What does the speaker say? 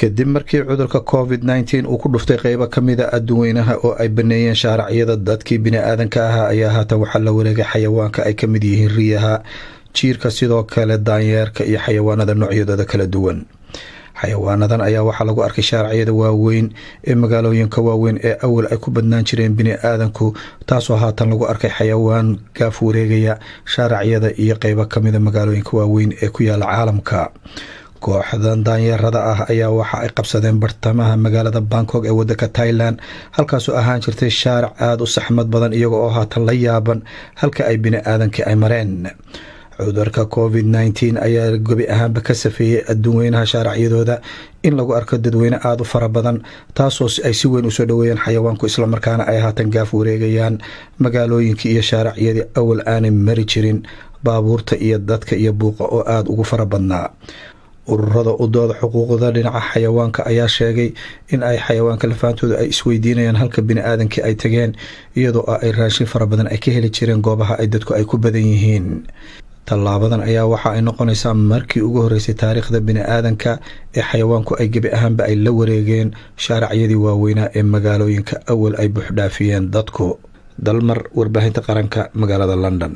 kadib markii cudurka covid-19 uu ku dhuftay qaybo ka mid a adduweynaha oo ay baneeyeen shaaracyada dadkii bini'aadanka ahaa ayaa haatan waxaa la wareegay xayawaanka ay ka mid yihiin riyaha, jiirka, sidoo kale daanyeerka iyo xayawaanada noocyadooda kala duwan. xayawaanadan ayaa waxaa lagu arkay shaaracyada waaweyn ee magaalooyinka waaweyn ee awal ay ku badnaan jireen bini'aadanku, taasoo haatan lagu arkay xayawaan gaaf wareegaya shaaracyada iyo qaybo ka mida magaalooyinka waaweyn ee ku yaala caalamka. kooxdan daanyeerada ah ayaa waxa ay qabsadeen bartamaha magaalada Bangkok ee wadanka Thailand, halkaasoo ahaan jirtay shaarac aada u saxmad badan iyaga oo haatan la yaaban halka ay bini'aadankii ay mareen. cudurka covid-19 ayaa gobi ahaanba ka safeeyey adduunweynaha shaaracyadooda in lagu arko dadweyne aada u fara badan, taasoo ay si weyn usoo dhaweeyeen xayawaanku, islamarkaana ay haatan gaaf wareegayaan magaalooyinkii iyo shaaracyadii awal aanay mari jirin baabuurta iyo dadka iyo buuqa oo aada ugu fara badnaa. ururada u dooda xuquuqda dhinaca xayawaanka ayaa sheegay in ay xayawaanka lafaantooda ay isweydiinayaan halka bini'aadankii ay tageen, iyadoo ay raashin fara badan ay ka heli jireen goobaha ay dadku ay ku badan yihiin. tallaabadan ayaa waxa ay noqonaysaa markii ugu horeysay taariikhda bini'aadanka ee xayawaanku ay gebi ahaanba ay la wareegeen shaaracyadii waaweynaa ee magaalooyinka awal ay buuxdhaafiyeen dadku. Dalmar, warbaahinta qaranka, magaalada London.